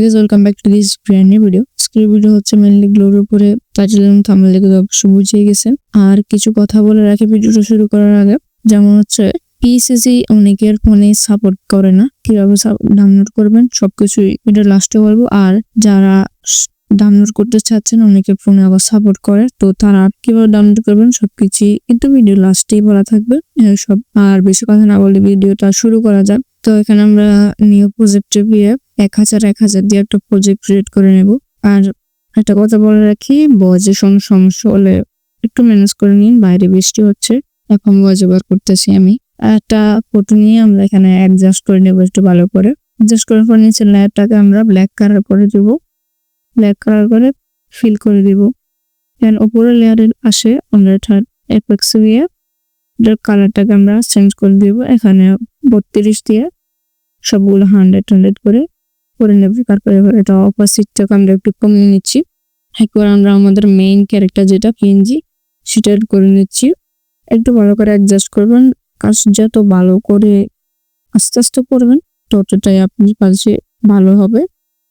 Guys, welcome back to this brand new video. আজকের video হচ্ছে mainly গ্লোর উপরে। Title এবং থাম্বনেল দেখে অবশ্যই বুঝিয়ে গেছেন। আর কিছু কথা বলে রাখি ভিডিওটা শুরু করার আগে, যেমন হচ্ছে পিসিসি অনেকের ফোনে সাপোর্ট করে না, কিভাবে ডাউনলোড করবেন সবকিছুই ভিডিও লাস্টে বলবো। আর যারা ডাউনলোড করতে চাচ্ছেন অনেকের ফোনে আবার সাপোর্ট করে, তো তারা কিভাবে ডাউনলোড করবেন সবকিছুই কিন্তু ভিডিও লাস্টেই বলা থাকবে সব। আর বেশি কথা না বলে ভিডিওটা শুরু করা যাক। তো এখানে আমরা নিউ প্রজেক্টে গিয়ে 1000 দিয়ে একটা প্রজেক্ট ক্রিয়েট করে নেব। আর একটা কথা বলে রাখি, ভয়েসের সমস্যা হলে একটু ম্যানেজ করে নিন, বাইরে বৃষ্টি হচ্ছে, এখন ভয়েস ওভার করতেছি আমি। একটা ফটো নিয়ে আমরা এখানে অ্যাডজাস্ট করে নেবো একটু ভালো করে। অ্যাডজাস্ট করার পর নিচে লেয়ারটাকে আমরা ব্ল্যাক কালার করে দেবো, ব্ল্যাক কালার করে ফিল করে দিব। দেন উপরে লেয়ারের পাশে আমরা এপেক্সে গিয়ে কালারটাকে আমরা চেঞ্জ করে দিব। এখানে 32 দিয়ে সবগুলো 100 করে নেব। তারপরে এটা অপোজিটটাকে আমরা একটু কমিয়ে নিচ্ছি। একবার আমরা আমাদের মেইন ক্যারেক্টার যেটা পিএনজি সেটা করে নিচ্ছি। একটু ভালো করে অ্যাডজাস্ট করবেন, কাজ যত ভালো করে আস্তে আস্তে করবেন ততটাই আপনার কাছে ভালো হবে।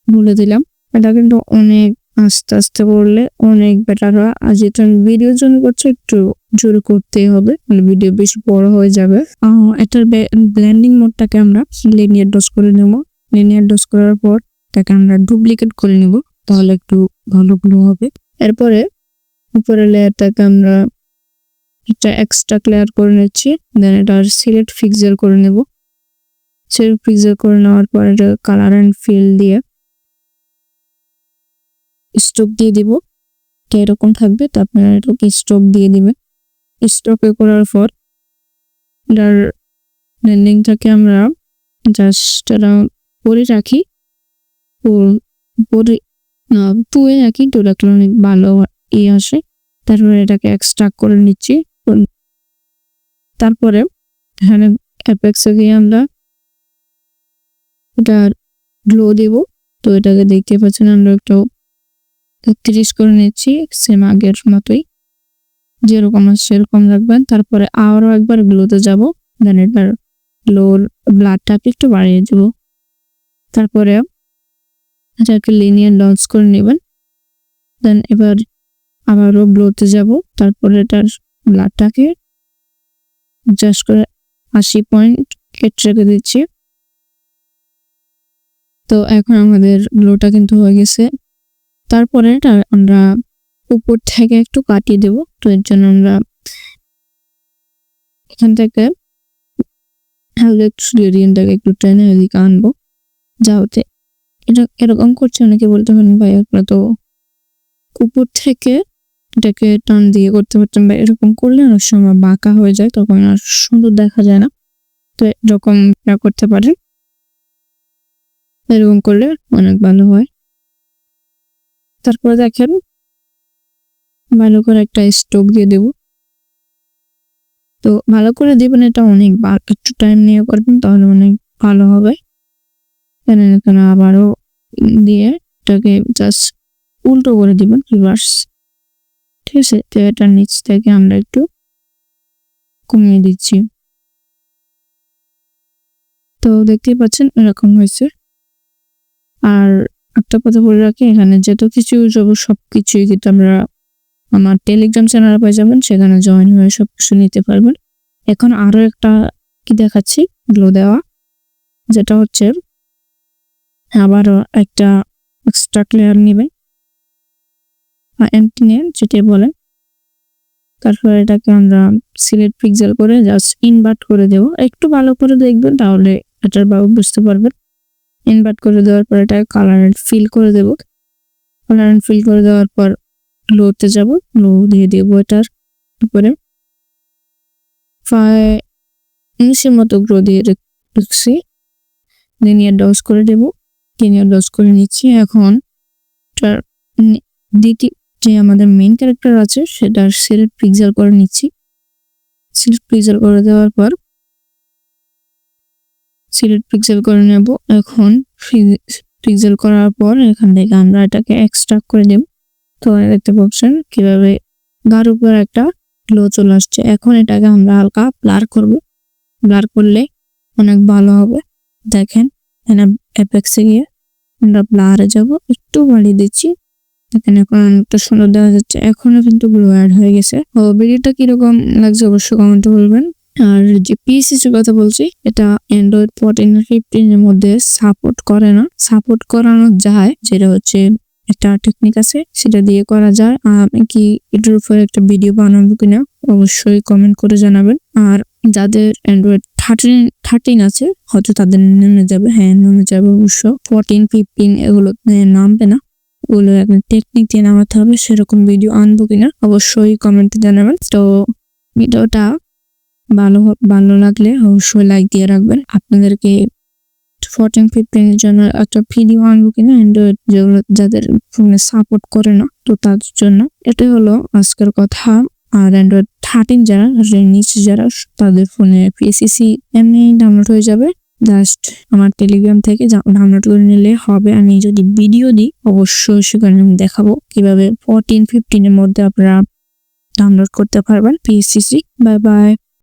বলে দিলাম, এটা কিন্তু অনেক আস্তে আস্তে করলে অনেক বেটার হয়। আর যেটা ভিডিওর জন্য করছে একটু জোরে করতেই হবে, মানে ভিডিও বেশি বড় হয়ে যাবে। এটার ব্লেন্ডিং মোডটাকে আমরা লিনিয়ার ডস করে নেব। লিনিয়ার ডস করার পর তাকে আমরা ডুপ্লিকেট করে নেব, তাহলে একটু ভালো গ্লো হবে। এরপরে উপরের লেয়ারটাকে আমরা একটা এক্সট্রা লেয়ার করে নিচ্ছি। দেন এটা সিলেক্ট পিক্সেল করে নেব। সিলেক্ট পিক্সেল করে নেওয়ার পর এটা কালার অ্যান্ড ফিল দিয়ে স্ট্রোক দিয়ে দিব। তো এরকম থাকবে, তো আপনারা এটাকে স্ট্রোক দিয়ে দিবেন। স্ট্রোকে করার পর এটার ব্লেন্ডিংটাকে আমরা জাস্ট পরে রাখি, পরে টুয়ে রাখি, টু রাখলে অনেক ভালো আসে। তারপরে এটাকে এক্সট্রাক্ট করে নিচ্ছি। তারপরে এখানে অ্যাপেক্সে গিয়ে আমরা এটা গ্লো দিব। তো এটাকে দেখতে পাচ্ছেন আমরা একটু 30 করে নিচ্ছি, সেম আগের মতোই যেরকম আছে সেরকম রাখবেন। তারপরে আরো একবার গ্লোতে যাব, দেন এটার গ্লোর ব্লাডটাকে একটু বাড়িয়ে দেব। তারপরে এটাকে লিনিয়ার ডস করে নেবেন। দেন এবার আবারও গ্লোতে যাব, তারপরে এটার ব্লাডটাকে জাস্ট করে 80.8 রেখে দিচ্ছি। তো এখন আমাদের গ্লোটা কিন্তু হয়ে গেছে। তারপরে এটা আমরা উপর থেকে একটু কাটিয়ে দেব। তো এর জন্য আমরা এখান থেকে গ্রেডিয়েন্টটাকে একটু টেনে এদিকে আনবো, যাতে এটা এরকম করছে। অনেকে বলতে পারেন ভাই আপনারা তো উপর থেকে এটাকে টান দিয়ে করতে পারতেন, বা এরকম করলে অনেক সময় বাঁকা হয়ে যায়, তখন আর সুন্দর দেখা যায় না। তো এরকম করতে পারেন, এরকম করলে অনেক ভালো হয়। তারপরে দেখেন ভালো করে একটা স্ট্রোক দিয়ে দেব। তো ভালো করে দিবেন, এটা অনেক একটু টাইম নিয়ে করবেন, তাহলে অনেক ভালো হবে। এখানে আবারও দিয়ে এটাকে জাস্ট উল্টো করে দিবেন, রিভার্স। ঠিক আছে, তো এটার নিচ থেকে আমরা একটু কমিয়ে দিচ্ছি। তো দেখতেই পাচ্ছেন এরকম হয়েছে। আর একটা কথা বলে রাখি, এখানে যত কিছু সবকিছুই কিন্তু আমরা আমার টেলিগ্রাম চ্যানেলে পেয়ে যাবেন, সেখানে জয়েন হয়ে সবকিছু নিতে পারবেন। এখন আরো একটা কি দেখাচ্ছি, গ্লো দেওয়া, যেটা হচ্ছে আবারও একটা এক্সট্রা লেয়ার নেবেন, অ্যান্টিনিয়ার যেটা বলে। তারপর এটাকে আমরা সিলেক্ট পিক্সেল করে জাস্ট ইনভার্ট করে দেব। একটু ভালো করে দেখবেন, তাহলে এটার ভাব বুঝতে পারবেন। ইনভার্ট করে দেওয়ার পর এটা কালার অ্যান্ড ফিল করে দেব। কালার অ্যান্ড ফিল করে দেওয়ার পর গ্লোতে যাব, গ্লো দিয়ে দেব এটার উপরে 19 মতো গ্লো দিয়ে রাখছি। লিনিয়ার ডস করে দেব, লিনিয়ার ডস করে নিচ্ছি। এখন দ্বিতীয় যে আমাদের মেইন ক্যারেক্টার আছে সেটার সিলেক্ট পিক্সেল করে নিচ্ছি। সিলেক্ট পিক্সেল করে দেওয়ার পর সিলেক্ট পিক্সেল করে নেব। এখন পিক্সেল করার পর এখান থেকে আমরা এটাকে এক্সট্রাক্ট করে দেব। তো দেখতে পাচ্ছেন কিভাবে গার উপর একটা গ্লো চলে আসছে। এখন এটাকে আমরা হালকা ব্লার করব, ব্লার করলে অনেক ভালো হবে। দেখেন এখানে অ্যাপেক্সে গিয়ে আমরা ব্লারে যাব, একটু বাড়িয়ে দিচ্ছি, দেখেন এখন অনেকটা সুন্দর দেখা যাচ্ছে। এখনো কিন্তু গ্লো অ্যাড হয়ে গেছে। ও ভিডিওটা কিরকম লাগছে অবশ্যই কমেন্টে বলবেন। আর যে পিএসসির কথা বলছি, এটা অ্যান্ড্রয়েড 14 আর 15 এর মধ্যে সাপোর্ট করে না। সাপোর্ট করানো যায়, যেটা হচ্ছে একটা টেকনিক আছে, সেটা দিয়ে করা যায়। আমি কি এটার উপর একটা ভিডিও বানাবো কিনা অবশ্যই কমেন্ট করে জানাবেন। আর যাদের অ্যান্ড্রয়েড 13 আছে হয়তো তাদের নেমে যাবে, হ্যাঁ নেমে যাবে অবশ্য। 14, 15 এগুলো নামবে না, ওগুলো একটা টেকনিক দিয়ে নামাতে হবে। সেরকম ভিডিও আনবো কিনা অবশ্যই কমেন্টে জানাবেন। তো ভিডিওটা ভালো লাগলে অবশ্যই লাইক দিয়ে রাখবেন। আপনাদেরকে 14, 15 এর জন্য একটা ভিডিও আনবো কিনা অ্যান্ড্রয়েড যেগুলো যাদের ফোনে সাপোর্ট করে না, তো তাদের জন্য। এটাই হলো আজকের কথা। আর অ্যান্ড্রয়েড 13 যারা নিচে যারা, তাদের ফোনে পিএসসি এমনি ডাউনলোড হয়ে যাবে। জাস্ট আমার টেলিগ্রাম থেকে ডাউনলোড করে নিলে হবে। আমি যদি ভিডিও দিই অবশ্যই সেখানে আমি দেখাবো কিভাবে 14, 15 এর মধ্যে আপনারা ডাউনলোড করতে পারবেন পিএসসি। Bye bye.